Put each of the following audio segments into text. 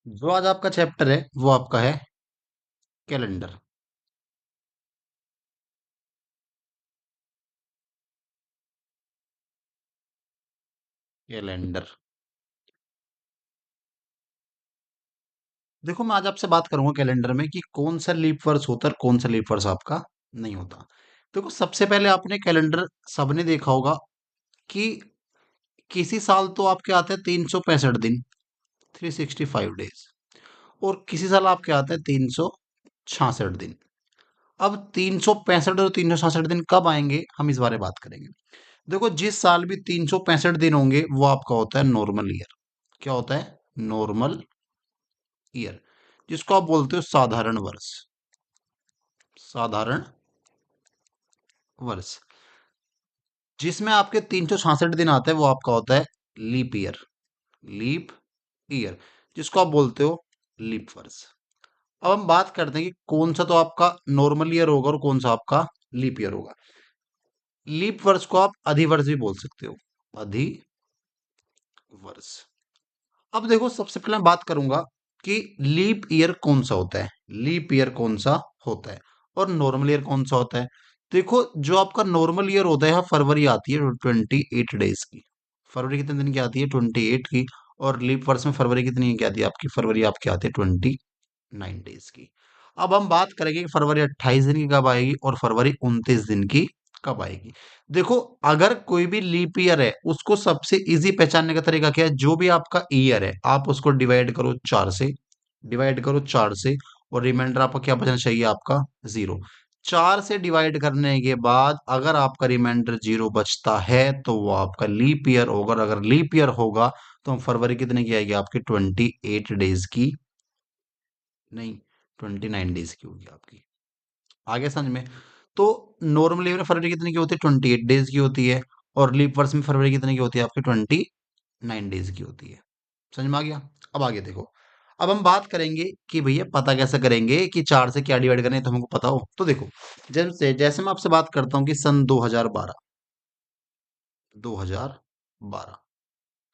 जो आज आपका चैप्टर है वो आपका है कैलेंडर। कैलेंडर। देखो मैं आज आपसे बात करूंगा कैलेंडर में कि कौन सा लीप वर्ष होता है और कौन सा लीप वर्ष आपका नहीं होता। देखो सबसे पहले आपने कैलेंडर सबने देखा होगा कि किसी साल तो आपके आते हैं 365 दिन, 365 डेज। और किसी साल आपके आते हैं 366 दिन। अब 365 और 366 दिन कब आएंगे हम इस बारे में बात करेंगे। देखो जिस साल भी 365 दिन होंगे वो आपका होता है नॉर्मल ईयर। क्या होता है? नॉर्मल ईयर, जिसको आप बोलते हो साधारण वर्ष। साधारण वर्ष जिसमें आपके 366 दिन आते हैं वो आपका होता है लीप ईयर। लीप ईयर जिसको आप बोलते हो लीप वर्ष। अब हम बात करते हैं कि कौन सा तो आपका नॉर्मल ईयर होगा और कौन सा आपका लीप ईयर होगा। लीप वर्ष को आप अधिवर्ष भी बोल सकते हो। अधिवर्ष। अब देखो सबसे पहले मैं बात करूंगा कि लीप ईयर कौन सा होता है। लीप ईयर कौन सा होता है और नॉर्मल ईयर कौन सा होता है। देखो जो आपका नॉर्मल ईयर होता है फरवरी आती है 28 डेज की। फरवरी कितने दिन की आती है? 28 की। और लीप वर्ष में फरवरी कितनी की आती है आपकी? फरवरी आपकी आती है 29 डेज की। अब हम बात करेंगे कि फरवरी 28 दिन की कब आएगी और फरवरी 29 दिन की कब आएगी। देखो अगर कोई भी लीप ईयर है उसको सबसे इजी पहचानने का तरीका क्या है? जो भी आपका ईयर है आप उसको डिवाइड करो 4 से। डिवाइड करो 4 से। और रिमाइंडर आपका क्या बचना चाहिए? आपका 0। 4 से डिवाइड करने के बाद अगर आपका रिमाइंडर 0 बचता है तो वो आपका लीप ईयर होगा। और अगर लीप ईयर होगा तो फरवरी कितने की आएगी आपकी? 28 डेज की नहीं, 29 डेज की होगी आपकी। आगे समझ में? तो नॉर्मली में फरवरी कितने की होती है? 28 डेज की होती है। और लीप वर्ष में फरवरी कितने की होती है आपकी? 29 डेज की होती है। समझ में आ गया? अब आगे देखो। अब हम बात करेंगे कि भैया पता कैसे करेंगे कि 4 से क्या डिवाइड करना है तो हमको पता हो। तो देखो जैसे जैसे मैं आपसे बात करता हूँ कि सन 2012, 2012,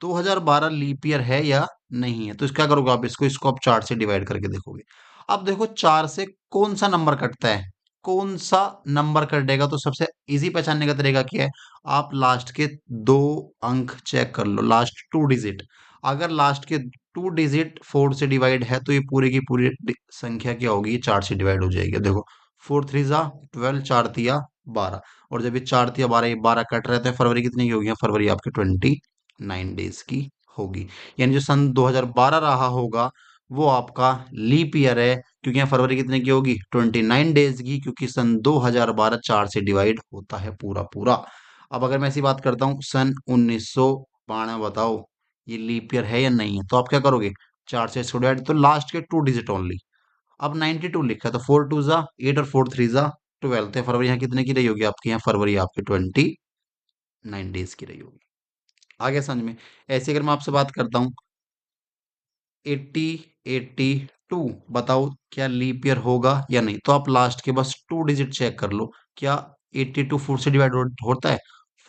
2012 लीप ईयर है या नहीं है। तो इसका करोगे आप? इसको आप 4 से डिवाइड करके देखोगे। अब देखो 4 से कौन सा नंबर कटता है? कौन सा नंबर कटेगा? तो सबसे इजी पहचानने का तरीका क्या है? आप लास्ट के 2 अंक चेक कर लो, लास्ट 2 डिजिट। अगर लास्ट के 2 डिजिट 4 से डिवाइड है तो ये पूरी की पूरी संख्या क्या होगी? ये 4 से डिवाइड हो जाएगी। देखो 4 3 जा 12, 4 तिया 12। और जब ये 4 तिया 12, ये 12 कट रहे थे, फरवरी कितनी की होगी? फरवरी आपकी 29 डेज की होगी। यानी जो सन 2012 रहा होगा वो आपका लीप ईयर है, क्योंकि यहाँ फरवरी कितने की होगी? 29 डेज की, क्योंकि सन 2012 4 से डिवाइड होता है पूरा पूरा। अब अगर मैं ऐसी बात करता हूँ सन 1992, बताओ ये लीप ईयर है या नहीं है। तो आप क्या करोगे? 4 से इसको डिवाइड, तो लास्ट के 2 डिजिट ओनली। अब 92 लिखा है तो 4 2 जा 8 और 4 3 जा 12। तो फरवरी यहाँ कितने की रही होगी आपकी? यहाँ फरवरी आपकी 29 डेज की रही होगी। आगे समझ में? ऐसे अगर मैं आपसे बात करता हूँ 80 82, बताओ क्या लीप ईयर होगा या नहीं। तो आप लास्ट के बस 2 डिजिट चेक कर लो। क्या 82 4 से डिवाइड होता है?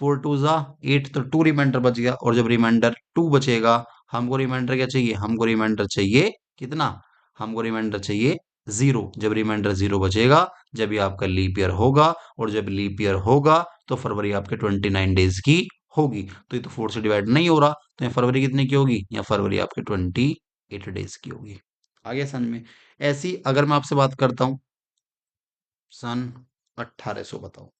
4 2 जा 8, तो 2 रिमाइंडर बच गया। और जब रिमाइंडर 2 बचेगा, हमको रिमाइंडर क्या चाहिए? हमको रिमाइंडर चाहिए कितना? हमको रिमाइंडर चाहिए 0। जब रिमाइंडर 0 बचेगा जब ये आपका लीप ईयर होगा। और जब लीप ईयर होगा तो फरवरी आपके 29 डेज की होगी। तो ये तो 4 से डिवाइड नहीं हो रहा, तो ये फरवरी कितने की होगी? या फरवरी आपकी 28 डेज की होगी। आगे समझ में? ऐसी अगर मैं आपसे बात करता हूं सन 1800, बताओ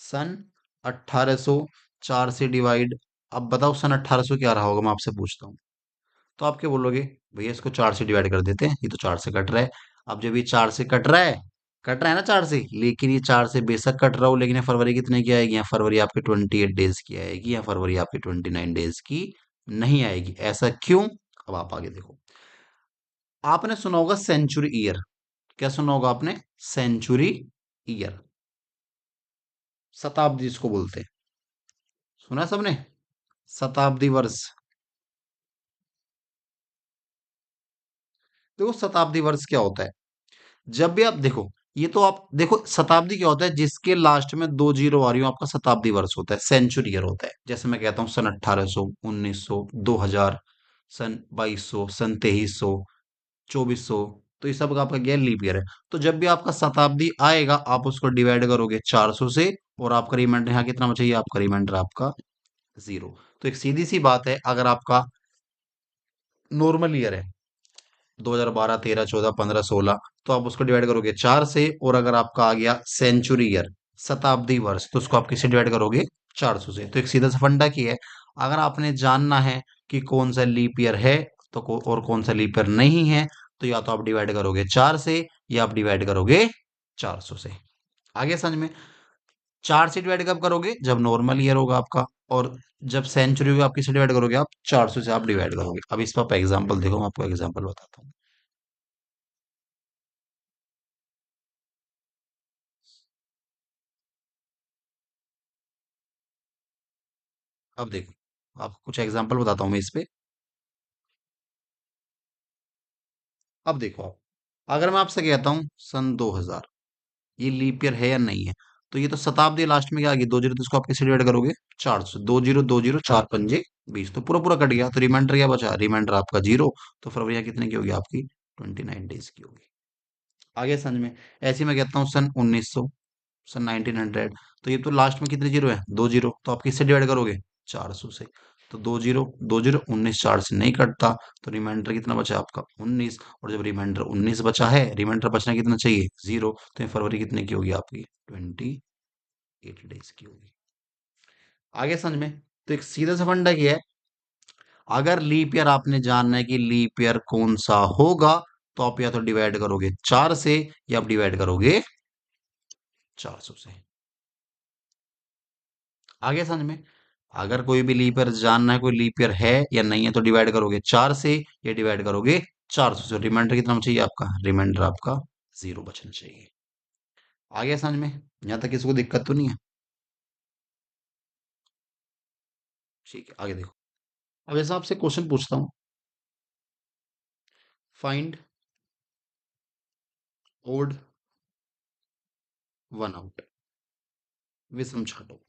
सन 1800 4 से डिवाइड। अब बताओ सन 1800 क्या रहा होगा, मैं आपसे पूछता हूँ। तो आप क्या बोलोगे? भैया इसको 4 से डिवाइड कर देते हैं, ये तो 4 से कट रहा है। अब जब ये 4 से कट रहा है ना 4 से, लेकिन ये 4 से बेशक कट रहा हो, लेकिन ये फरवरी कितने की आएगी? या फरवरी आपकी 28 डेज की आएगी, या फरवरी आपकी 29 डेज की नहीं आएगी। ऐसा क्यों? अब आप आगे देखो। आपने सुना होगा सेंचुरी ईयर। क्या सुना होगा आपने? सेंचुरी ईयर, शताब्दी जिसको बोलते हैं। सुना है सबने? शताब्दी वर्ष। देखो शताब्दी वर्ष क्या होता है? जब भी आप देखो, ये तो आप देखो शताब्दी क्या होता है? जिसके लास्ट में 2 जीरो आ रही हो आपका शताब्दी वर्ष होता है। सेंचुरी ईयर होता है, जैसे मैं कहता हूँ सन 1800, 1900, 2000, सन 2200, सन 2300। 2400। तो ये सब का आपका क्या लीप ईयर है। तो जब भी आपका शताब्दी आएगा आप उसको डिवाइड करोगे 400 से, और आपका रिमाइंडर यहाँ कितना बचेगा, आपका रिमाइंडर आपका 0। तो एक सीधी सी बात है, अगर आपका नॉर्मल ईयर है 2012, 13, 14, 15, 16, तो आप उसको डिवाइड करोगे 4 से। और अगर आपका आ गया सेंचुरी ईयर, शताब्दी वर्ष, तो उसको आप किससे डिवाइड करोगे, 400 से। तो एक सीधा सा फंडा की है, अगर आपने जानना है कि कौन सा लीप ईयर है तो और कौन सा लीप ईयर नहीं है, तो या तो आप डिवाइड करोगे 4 से, या आप डिवाइड करोगे 400 से। आगे समझ में। 4 से डिवाइड कब करोगे, जब नॉर्मल ईयर होगा आपका। और जब सेंचुरी होगा आप किससे डिवाइड करोगे, आप 400 से आप डिवाइड करोगे। अब इस पर आप एग्जाम्पल देखो, मैं आपको एग्जाम्पल बताता हूँ। अब देखो, आपको कुछ एग्जांपल बताता हूँ मैं इस पे। अब देखो आप, अगर मैं आपसे कहता हूँ सन 2000, ये लीप ईयर है या नहीं है, तो ये तो शताब्दी लास्ट में क्या आ गई, 20, तो इसको आप किससे डिवाइड करोगे, 400। 20, 20, 4 पंजे 20, तो पूरा पूरा कट गया, तो रिमाइंडर क्या बचा, रिमाइंडर आपका 0। तो फरवरी कितने की होगी आपकी, 29 डेज की होगी। आगे समझ में। ऐसे ही मैं कहता हूँ सन 1900, सन 1900, तो ये तो लास्ट में कितने जीरो है, 2 जीरो, तो आप किससे डिवाइड करोगे, 400 से। तो 2 जीरो 2 जीरो 19, 4 से नहीं कटता, तो रिमाइंडर कितना बचा आपका 19। और जब रिमाइंडर 19 बचा है, रिमाइंडर बचना कितना चाहिए, 0, तो ये फरवरी कितने की होगी आपकी, 28 डेज की होगी। आगे समझ में। तो एक सीधा सा फंडा की है, अगर लीप ईयर आपने जानना है कि लीप ईयर कौन सा होगा, तो आप या तो डिवाइड करोगे 4 से, या आप डिवाइड करोगे 400 से। आगे समझ में। अगर कोई भी लीप ईयर जानना है, कोई लीप ईयर है या नहीं है, तो डिवाइड करोगे 4 से, या डिवाइड करोगे 400 से। रिमाइंडर कितना होना चाहिए आपका, रिमाइंडर आपका 0 बचना चाहिए। आगे समझ में। यहाँ तक किसी को दिक्कत तो नहीं है। ठीक है, आगे देखो। अब ऐसा आपसे क्वेश्चन पूछता हूँ, फाइंड ओड वन आउट, विषम छाटो,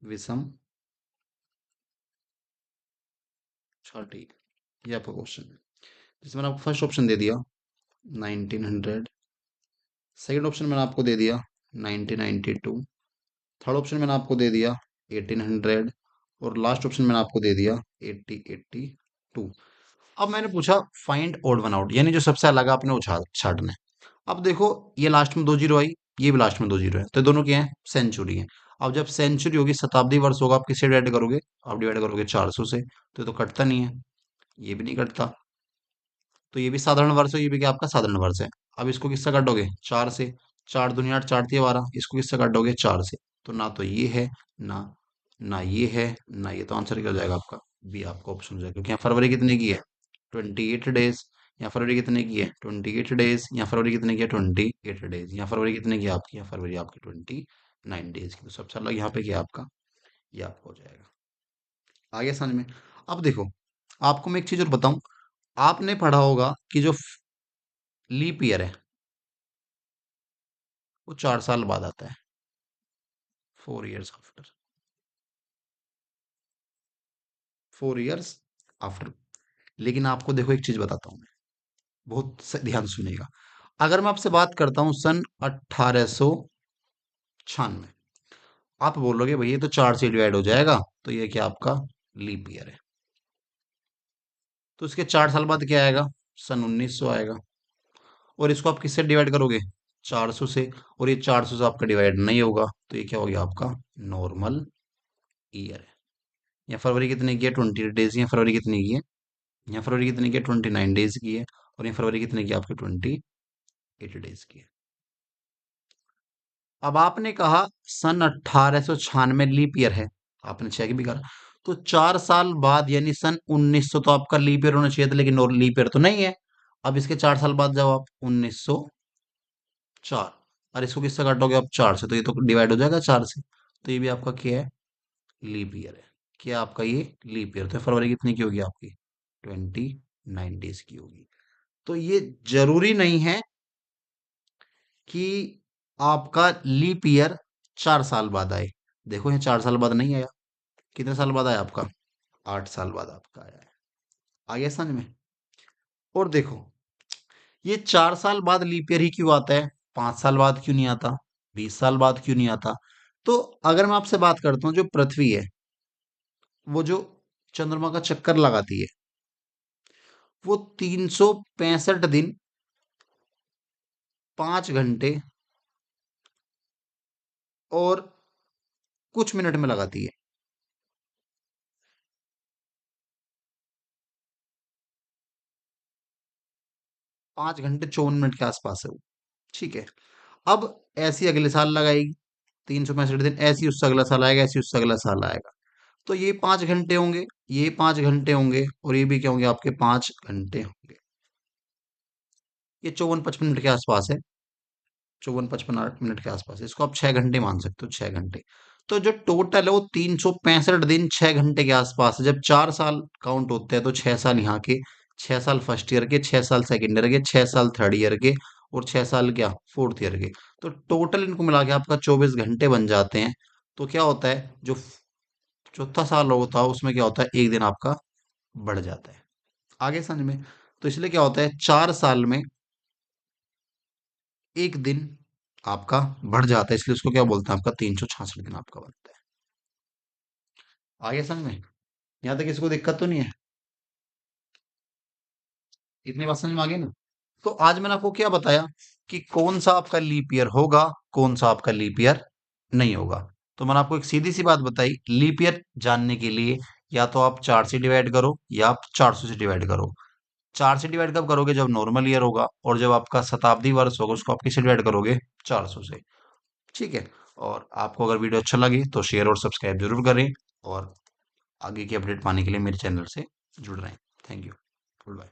विषम छाटी, ये आपका क्वेश्चन है। जिसमें मैंने आपको फर्स्ट ऑप्शन दे दिया 1900, सेकंड ऑप्शन मैंने आपको दे दिया 1992, थर्ड ऑप्शन मैंने आपको दे दिया 1800, और लास्ट ऑप्शन मैंने आपको दे दिया 8082। अब मैंने पूछा फाइंड ओड वन आउट, यानी जो सबसे अलग आपने उछाल छाटना है। अब देखो, ये लास्ट में 2 जीरो आई, ये भी लास्ट में 2 जीरो है, तो दोनों क्या है, सेंचुरी है। अब जब सेंचुरी होगी, शताब्दी वर्ष होगा, आप किससे डिवाइड करोगे, आप डिवाइड करोगे 400 से। तो ये तो कटता नहीं है, ये भी नहीं कटता। तो ये भी साधारण वर्ष है, ये भी क्या आपका साधारण वर्ष है। अब इसको किससे काटोगे, 4 से। 4 दूनी 8, 4 तिया 12, इसको किससे काटोगे, 4 से। तो ना तो ये है, ना ना ये है, ना ये, तो आंसर क्या हो जाएगा आपका, बी आपका ऑप्शन हो जाएगा। क्योंकि यहाँ फरवरी कितने की है, 28 डेज। यहाँ फरवरी कितने की है, 28 डेज। यहाँ फरवरी कितने की है, 28 डेज। यहाँ फरवरी कितने की है आपकी, यहाँ फरवरी आपकी 29 डेज की। तो सबसे अलग यहाँ पे क्या है आपका, ये आपका हो जाएगा। आगे समझ में। अब देखो, आपको मैं एक चीज और बताऊं, आपने पढ़ा होगा कि जो लीप ईयर है वो 4 साल बाद आता है, 4 years आफ्टर, 4 years आफ्टर। लेकिन आपको देखो एक चीज बताता हूं मैं, बहुत ध्यान सुनिएगा। अगर मैं आपसे बात करता हूं सन 1896, आप बोलोगे भैया ये तो 4 से डिवाइड हो जाएगा, तो ये क्या आपका लीप ईयर है। तो इसके 4 साल बाद क्या आएगा, सन 1900 आएगा। और इसको आप किससे डिवाइड करोगे, 400 से। और ये 400 से आपका डिवाइड नहीं होगा, तो ये क्या हो गया आपका नॉर्मल ईयर है। या फरवरी कितने की है, 28 डेज। या फरवरी कितने की है, यहाँ फरवरी कितने की है, 29 डेज की है। और यहाँ फरवरी कितने की है आपकी, 28 डेज की है। अब आपने कहा सन 1896 लीप ईयर है, आपने चेक भी करा। तो 4 साल बाद यानी सन 1900 तो आपका लीप ईयर होना चाहिए था, लेकिन लीप ईयर तो नहीं है। अब इसके 4 साल बाद जब आप 1904, और इसको किससे काटोगे आप, 4 से, तो ये तो डिवाइड हो जाएगा 4 से। तो ये भी आपका क्या है, लीप ईयर है। क्या आपका ये लीप ईयर, तो फरवरी कितनी की होगी आपकी, 29 डेज की होगी। तो ये जरूरी नहीं है कि आपका लीप ईयर 4 साल बाद आए। देखो यहाँ 4 साल बाद नहीं आया, कितने साल बाद आया आपका, 8 साल बाद आपका आया है। आ गया समझ में। और देखो, ये 4 साल बाद लीप ईयर ही क्यों आता है? 5 साल बाद क्यों नहीं आता? 20 साल बाद क्यों नहीं आता? तो अगर मैं आपसे बात करता हूँ, जो पृथ्वी है, वो जो चंद्रमा का चक्कर लगाती है, वो 365 दिन, 5 घंटे और कुछ मिनट में लगाती है। 5 घंटे 54 मिनट के आसपास है वो। ठीक है। अब ऐसी अगले साल लगाएगी, 365 दिन, ऐसी उससे अगला साल आएगा, ऐसी उससे अगला साल आएगा। तो ये 5 घंटे होंगे, ये 5 घंटे होंगे, और ये भी क्या होंगे? आपके 5 घंटे होंगे। ये 54-55 मिनट के आसपास है। 54-55 मिनट के आसपास है। इसको आप 6 घंटे मान सकते हो, 6 घंटे। तो जो टोटल है वो 365 दिन 6 घंटे के आसपास है। जब 4 साल काउंट होते हैं तो 6 साल यहाँ के, 6 साल फर्स्ट ईयर के, 6 साल सेकेंड ईयर के, 6 साल थर्ड ईयर के, और 6 साल क्या, फोर्थ ईयर के। तो टोटल इनको मिला के आपका 24 घंटे बन जाते हैं। तो क्या होता है, जो चौथा साल होता है उसमें क्या होता है, एक दिन आपका बढ़ जाता है। आगे समझ में? तो इसलिए क्या होता है, 4 साल में एक दिन आपका बढ़ जाता है, इसलिए उसको क्या बोलते हैं, आपका 366 दिन आपका बनता है। आगे समझ में? यहाँ तक किसी को दिक्कत तो नहीं है? इतनी बात समझ में आ गई ना? तो आज मैंने आपको क्या बताया, कि कौन सा आपका लीप ईयर होगा, कौन सा आपका लीप ईयर नहीं होगा। तो मैंने आपको एक सीधी सी बात बताई, लीप ईयर जानने के लिए या तो आप 4 से डिवाइड करो, या आप 400 से डिवाइड करो। 4 से डिवाइड कब करोगे? जब नॉर्मल ईयर होगा, और जब आपका शताब्दी वर्ष होगा उसको आप किससे डिवाइड करोगे? 400 से। ठीक है। और आपको अगर वीडियो अच्छा लगे तो शेयर और सब्सक्राइब जरूर करें, और आगे की अपडेट पाने के लिए मेरे चैनल से जुड़ रहे हैं। Thank you. Good bye.